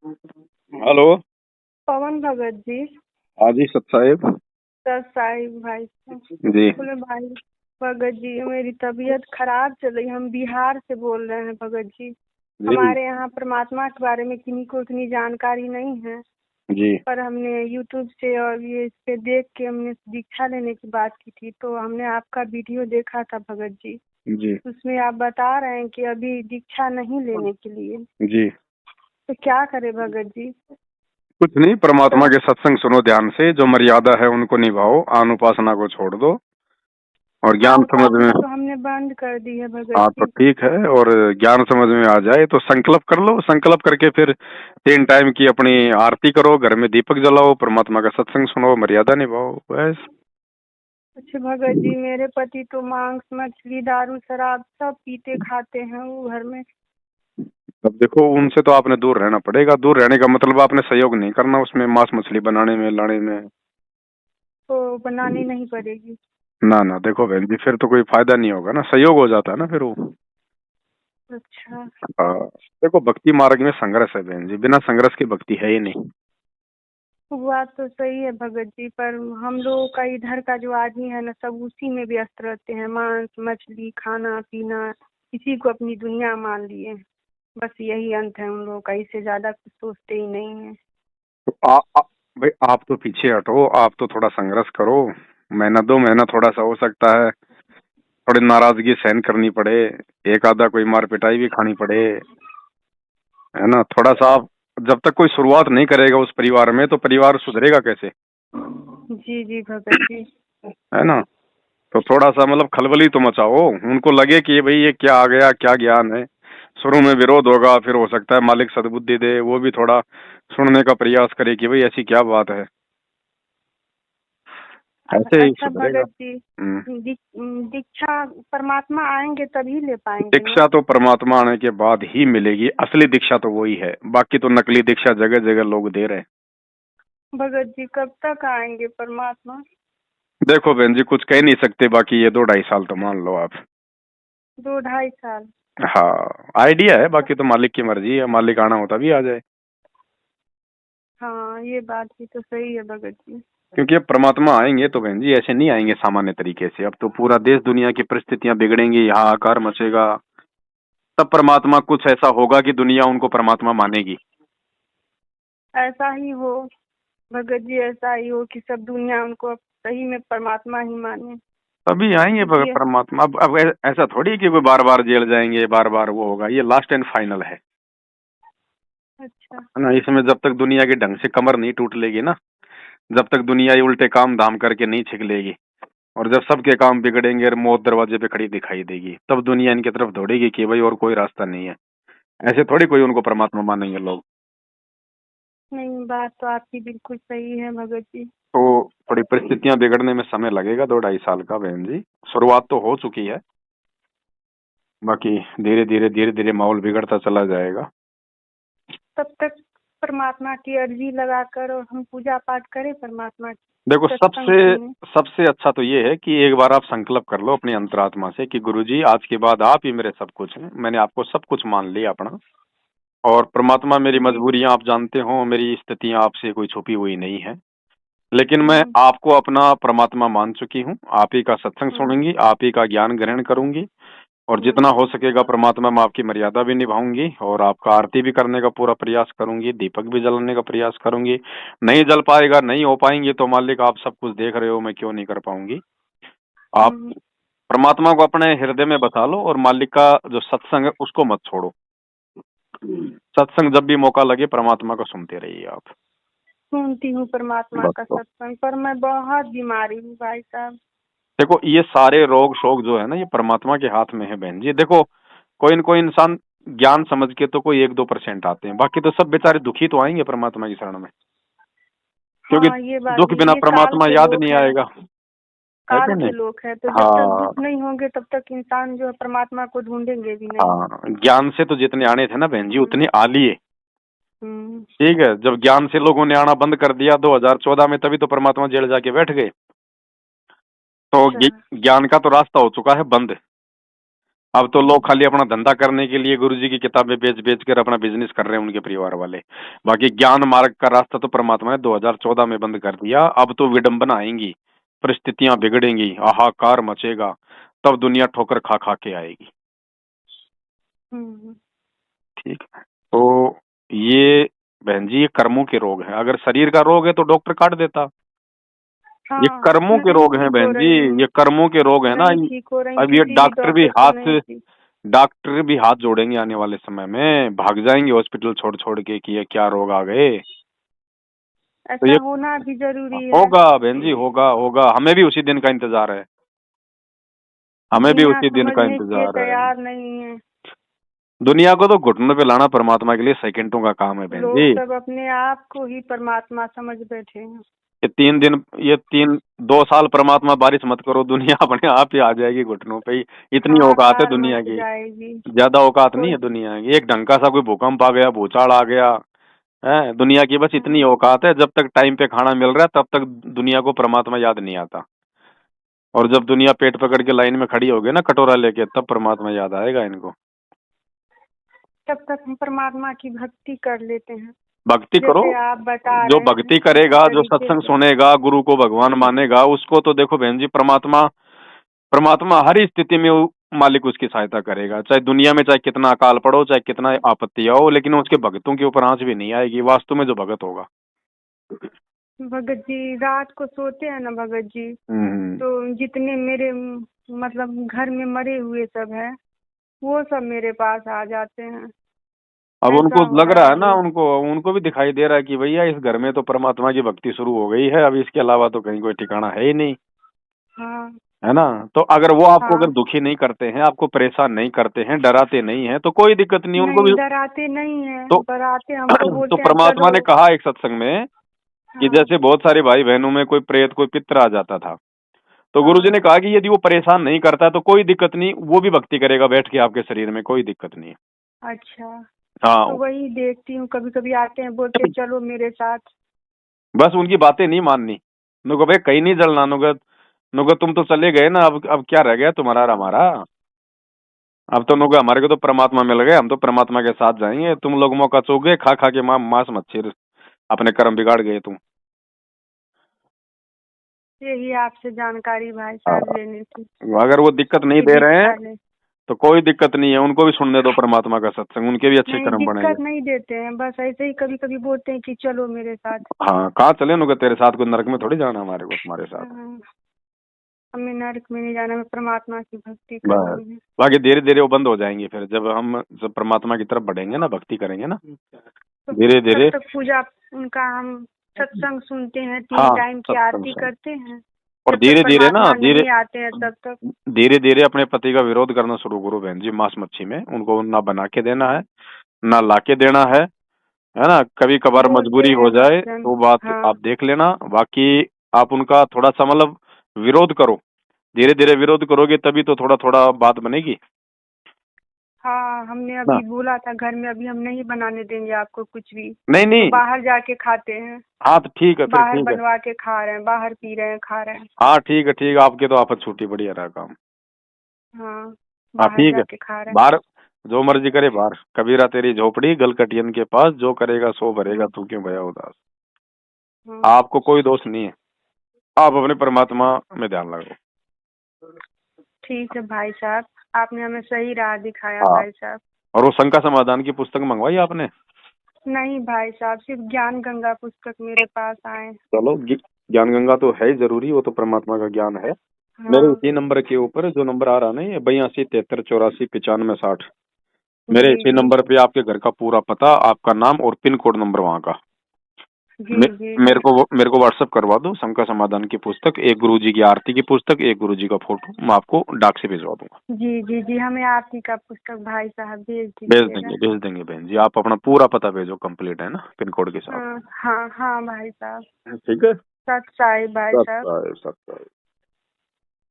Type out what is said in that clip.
Hello. पवन भगत जी। हाँ जी सत Sahib. Sir Sahib भाई जी बोले भाई भगत जी, मेरी तबीयत खराब चल रही। हम बिहार से बोल रहे हैं भगत जी। जी हमारे यहाँ परमात्मा के बारे में किन्हीं को इतनी जानकारी नहीं है, जी पर हमने यूट्यूब से और ये इस पे देख के हमने दीक्षा लेने की बात की थी, तो हमने आपका वीडियो देखा था भगत जी। जी उसमें आप बता रहे हैं कि अभी दीक्षा नहीं लेने के लिए, जी। तो क्या करें भगत जी? कुछ नहीं, परमात्मा तो के सत्संग सुनो ध्यान से, जो मर्यादा है उनको निभाओ, आन उपासना को छोड़ दो और ज्ञान आन समझ में। उपासना तो हमने बंद कर दी है भगत हाँ तो जी। ठीक है, और ज्ञान समझ में आ जाए तो संकल्प कर लो। संकल्प करके फिर 3 टाइम की अपनी आरती करो, घर में दीपक जलाओ, परमात्मा का सत्संग सुनो, मर्यादा निभाओ, बस। अच्छा भगत जी, मेरे पति तो मांस मछली दारू शराब सब पीते खाते हैं वो घर में। अब देखो, उनसे तो आपने दूर रहना पड़ेगा। दूर रहने का मतलब आपने सहयोग नहीं करना उसमें, मांस मछली बनाने में, लाने में। तो बनानी नहीं पड़ेगी। ना ना, देखो बहन जी, फिर तो कोई फायदा नहीं होगा ना, सहयोग हो जाता है ना फिर वो। अच्छा। देखो, भक्ति मार्ग में संघर्ष है बहन जी, बिना संघर्ष की भक्ति है ही नहीं। बात तो सही है भगत जी, पर हम लोगों का इधर का जो आदमी है ना, सब उसी में व्यस्त रहते हैं। मांस मछली खाना पीना, इसी को अपनी दुनिया मान लिए। बस यही अंत है उन लोगों का, इससे ज्यादा कुछ सोचते ही नहीं है। तो भाई आप तो पीछे हटो, आप तो थोड़ा संघर्ष करो। महीना 2 महीना थोड़ा सा हो सकता है, थोड़ी नाराजगी सहन करनी पड़े, एक आधा कोई मार पिटाई भी खानी पड़े, है ना। थोड़ा सा आप जब तक कोई शुरुआत नहीं करेगा उस परिवार में, तो परिवार सुधरेगा कैसे? जी जी भगत जी। है ना। तो थोड़ा सा मतलब खलबली तो मचाओ, उनको लगे कि भाई ये क्या आ गया, क्या ज्ञान है। शुरू में विरोध होगा, फिर हो सकता है मालिक सद्बुद्धि दे, वो भी थोड़ा सुनने का प्रयास करे कि भाई ऐसी क्या बात है। ऐसे ही अच्छा सुधरेगा। भगत जी, हम्म। दीक्षा परमात्मा आएंगे तभी ले पाएंगे ना? दीक्षा तो परमात्मा आने के बाद ही मिलेगी, असली दीक्षा तो वही है, बाकी तो नकली दीक्षा जगह जगह लोग दे रहे हैं। भगत जी कब तक आएंगे परमात्मा? देखो बहन जी, कुछ कह नहीं सकते, बाकी ये 2-2.5 साल तो मान लो आप। 2 ढाई साल? हाँ, आइडिया है, बाकी तो मालिक की मर्जी है, मालिक आना होता भी आ जाए। हाँ ये बात भी तो सही है भगत जी। क्योंकि अब परमात्मा आएंगे तो बहन जी ऐसे नहीं आएंगे सामान्य तरीके से, अब तो पूरा देश दुनिया की परिस्थितियां बिगड़ेंगी, यहाँ आकार मचेगा। तब परमात्मा कुछ ऐसा होगा कि दुनिया उनको परमात्मा मानेगी। ऐसा ही हो भगत जी, ऐसा ही हो कि सब दुनिया उनको अब सही में परमात्मा ही माने। तभी आएंगे क्योंकि परमात्मा। अब ऐसा थोड़ी कि कोई बार बार जेल जाएंगे, बार बार वो होगा, ये लास्ट एंड फाइनल अच्छा। है ना। इसमें जब तक दुनिया के ढंग से कमर नहीं टूट लेगी ना, जब तक दुनिया ये उल्टे काम धाम करके नहीं छिक लेगी, और जब सबके काम बिगड़ेंगे और मौत दरवाजे पे खड़ी दिखाई देगी, तब दुनिया इनकी तरफ दौड़ेगी कि भाई और कोई रास्ता नहीं है। ऐसे थोड़ी कोई उनको परमात्मा मानेंगे लोग। नहीं, बात तो आपकी बिल्कुल सही है भगत जी। तो थोड़ी परिस्थितियां बिगड़ने में समय लगेगा, 2-2.5 साल का बहन जी। शुरुआत तो हो चुकी है, बाकी धीरे धीरे माहौल बिगड़ता चला जाएगा। तब तक परमात्मा की अर्जी लगाकर और हम पूजा पाठ करें परमात्मा की, देखो, सत्संग सबसे सुने। सबसे अच्छा तो ये है कि एक बार आप संकल्प कर लो अपनी अंतरात्मा से कि गुरुजी, आज के बाद आप ही मेरे सब कुछ हैं, मैंने आपको सब कुछ मान लिया अपना। और परमात्मा, मेरी जी। मजबूरियां आप जानते हो, मेरी स्थितियां आपसे कोई छुपी हुई नहीं है, लेकिन मैं हम्म। आपको अपना परमात्मा मान चुकी हूँ। आप ही का सत्संग हम्म। सुनूंगी, आप ही का ज्ञान ग्रहण करूंगी, और जितना हम्म। हो सकेगा परमात्मा मैं आपकी मर्यादा भी निभाऊंगी, और आपका आरती भी करने का पूरा प्रयास करूंगी, दीपक भी जलाने का प्रयास करूंगी। नहीं जल पाएगा, नहीं हो पाएंगे तो मालिक आप सब कुछ देख रहे हो, मैं क्यों नहीं कर पाऊंगी। आप हम्म। परमात्मा को अपने हृदय में बसा लो, और मालिक का जो सत्संग है उसको मत छोड़ो। सत्संग जब भी मौका लगे परमात्मा को सुनते रहिए आप। सुनती हूँ परमात्मा बस का तो सत्संग, पर मैं बहुत बीमारी हूँ भाई साहब। देखो, ये सारे रोग शोक जो है ना, ये परमात्मा के हाथ में है बहन जी। देखो, कोई न कोई इंसान ज्ञान समझ के तो कोई 1-2% आते हैं, बाकी तो सब बेचारे दुखी तो आएंगे परमात्मा की शरण में। क्योंकि हाँ ये बात दुख भी, बिना ये काल परमात्मा के याद लोग नहीं हैं। आएगा, है काल कि के नहीं। लोग हैं, तो जब तक हाँ दुख नहीं होंगे तब तक इंसान जो है परमात्मा को ढूंढेंगे भी नहीं। हाँ, ज्ञान से तो जितने आने थे ना बहन जी, हम्म। उतने आ लिए। हम्म। ठीक है, जब ज्ञान से लोगों ने आना बंद कर दिया 2014 में, तभी तो परमात्मा जेल जाके बैठ गए। तो अच्छा। ज्ञान का तो रास्ता हो चुका है बंद। अब तो लोग खाली अपना धंधा करने के लिए गुरुजी की किताबें बेच बेच कर अपना बिजनेस कर रहे हैं उनके परिवार वाले। बाकी ज्ञान मार्ग का रास्ता तो परमात्मा ने 2014 में बंद कर दिया। अब तो विडंबना आएंगी, परिस्थितियां बिगड़ेंगी, हाहाकार मचेगा, तब दुनिया ठोकर खा खा के आएगी। हम्म। ठीक है। तो ये बहन जी, ये कर्मों के रोग हैं। अगर शरीर का रोग है तो डॉक्टर काट देता। ये हाँ, कर्मों के नहीं रोग हैं ठीक हो बहन जी, रही हूँ, ये कर्मों के रोग है ना। नहीं ठीक हो रही, अब ये किसी भी डॉक्टर से नहीं थी। डॉक्टर भी हाथ जोड़ेंगे आने वाले समय में, भाग जाएंगे हॉस्पिटल छोड़ छोड़ के कि ये क्या रोग आ गए। तो ऐसा ये होना भी जरूरी है। होगा बहन जी, होगा होगा। हमें भी उसी दिन का इंतजार है, हमें भी दुनिया उसी दिन का समझने के लिए इंतजार है। तैयार नहीं है। दुनिया को तो घुटनों पे लाना परमात्मा के लिए सेकंडों का काम है बहन लोग जी। सब अपने आप को ही परमात्मा समझ बैठे हैं। ये 2 साल परमात्मा बारिश मत करो, दुनिया अपने आप ही आ जाएगी घुटनों पे ही। इतनी औकात है हाहाकार दुनिया मच की। जाएगी। ज्यादा औकात नहीं कोई है दुनिया की। एक ढंग का सा कोई भूकंप आ गया, भूचाल आ गया है, दुनिया की बस इतनी हाँ, औकात है। जब तक टाइम पे खाना मिल रहा है तब तक दुनिया को परमात्मा याद नहीं आता। और जब दुनिया पेट पकड़ के लाइन में खड़ी होगी ना कटोरा लेके, तब परमात्मा याद आएगा इनको। तब तक हम परमात्मा की भक्ति कर लेते हैं, भक्ति करो। जैसे आप बता जो रहे हैं भक्ति उसी करेगा, जो तरीके सत्संग से। सुनेगा, गुरु को भगवान मानेगा, उसको तो देखो बहन जी, परमात्मा परमात्मा हर स्थिति में मालिक उसकी सहायता करेगा। चाहे दुनिया में चाहे कितना अकाल पड़ो, चाहे कितना आपत्ति आओ, लेकिन उसके भक्तों के ऊपर आंच भी नहीं आएगी वास्तु में जो भगत होगा। भगत जी रात को सोते हैं ना भगत जी, हम्म। तो जितने मेरे मतलब घर में मरे हुए सब हैं, वो सब मेरे पास आ जाते हैं। अब ऐसा उनको हो लग रहा रहा है है ना, अभी। उनको उनको भी दिखाई दे रहा है कि भैया इस घर में तो परमात्मा की भक्ति शुरू हो गई है, अब इसके अलावा तो कहीं कोई ठिकाना है ही नहीं। हाँ है ना। तो अगर वो आपको अगर हाँ। दुखी नहीं करते हैं, आपको परेशान नहीं करते हैं, डराते नहीं हैं, तो कोई दिक्कत नहीं उनको नहीं भी। डराते नहीं है, तो डराते हमको तो बोलते हैं परमात्मा चलो। ने कहा एक सत्संग में कि हाँ जैसे बहुत सारे भाई बहनों में कोई प्रेत कोई पितर आ जाता था, तो गुरुजी हाँ। ने कहा कि यदि वो परेशान नहीं करता तो कोई दिक्कत नहीं, वो भी भक्ति करेगा बैठ के आपके शरीर में, कोई दिक्कत नहीं है। अच्छा, तो हाँ। वही देखती हूँ, कभी कभी आते हैं बोलते हैं चलो मेरे साथ। बस उनकी बातें नहीं माननी। नुको भाई कहीं नहीं जलना, नुको नुको तुम तो चले गए ना, अब क्या रह गया तुम्हारा और हमारा। अब तो नुको हमारे को तो परमात्मा मिल गए, हम तो परमात्मा के साथ जाएंगे। तुम लोग मौका चूक खा खा के मांस मच्छी, अपने कर्म बिगाड़ गए तुम। यही आपसे जानकारी भाई हाँ। साहब लेनी थी अगर वो दिक्कत नहीं कि दे रहे हैं ले। तो कोई दिक्कत नहीं है, उनको भी सुनने दो परमात्मा का सत्संग, उनके भी अच्छे नहीं कर्म बनेंगे। दिक्कत नहीं देते हैं, बस ऐसे ही कभी कभी बोलते हैं कि चलो मेरे साथ। हाँ, कहाँ चले नुको, तेरे साथ को नरक में थोड़ी जाना हमारे को तुम्हारे साथ। हाँ, हमें नरक में नहीं जाना, हमें परमात्मा की भक्ति बस करनी है। बाकी धीरे धीरे वो बंद हो जाएंगे फिर, जब परमात्मा की तरफ बढ़ेंगे ना, भक्ति करेंगे ना, तो धीरे तब धीरे। तक पूजा उनका हम सत्संग सुनते हैं, 3 हाँ, टाइम की सत्संग आरती सुन। करते हैं। और जब तक धीरे धीरे ना, परमात्मा नहीं आते हैं तब तक। धीरे धीरे अपने पति का विरोध करना शुरू करो बहन जी। मांस मच्छी में उनको ना बना के देना है, ना ला के देना है ना। कभी कभार बोलते मजबूरी हैं हो जाए भक्तजन। तो बात हाँ आप देख लेना। बाकी आप उनका थोड़ा सा मतलब विरोध करो, धीरे धीरे विरोध करोगे तभी तो थोड़ा थोड़ा बात बनेगी हाँ, हमने ना। अभी बोला था घर में अभी हम नहीं बनाने देंगे आपको कुछ भी, नहीं तो नहीं। बाहर जाके खाते हैं। हाँ तो ठीक है, फिर बाहर ठीक है। बनवा के खा रहे हैं, बाहर पी रहे हैं, खा रहे हैं। हाँ ठीक है, ठीक है, आपके तो आफत छूटी, बढ़िया रहा काम। हाँ, हाँ बाहर ठीक है। जाके खा रहे बाहर जो मर्जी करे बाहर, कबीरा तेरी झोपड़ी गलकटियन के पास, जो करेगा सो भरेगा, हैं। तू क्यों भया उदास। हाँ, आपको कोई दोष नहीं है, आप अपने परमात्मा में ध्यान लगाओ। ठीक है भाई साहब, आपने हमें सही राह दिखाया हाँ। भाई साहब। और वो शंका समाधान की पुस्तक मंगवाई आपने? नहीं भाई साहब, सिर्फ ज्ञान गंगा पुस्तक मेरे पास आए। चलो, ज्ञान गंगा तो है ही जरूरी, वो तो परमात्मा का ज्ञान है। मेरे हाँ इसी नंबर के ऊपर जो नंबर आ रहा ना, ये 82 73 84 95 60, मेरे जी इसी जी नंबर पे आपके घर का पूरा पता, आपका नाम और पिन कोड नंबर वहाँ का जी जी जी। मेरे को व्हाट्सअप करवा दो। शंका समाधान की पुस्तक, एक गुरुजी की आरती की पुस्तक, एक गुरुजी का फोटो, मैं आपको डाक से भिजवा दूंगा। जी जी जी, हमें आरती का पुस्तक भाई साहब भेज दीजिएगा। भेज देंगे बहन जी। आप अपना पूरा पता भेजो, कंप्लीट है ना, पिन कोड के साथ। हाँ हाँ हाँ भाई साहब। ठीक है। सत साई भाई साहब। सत्य।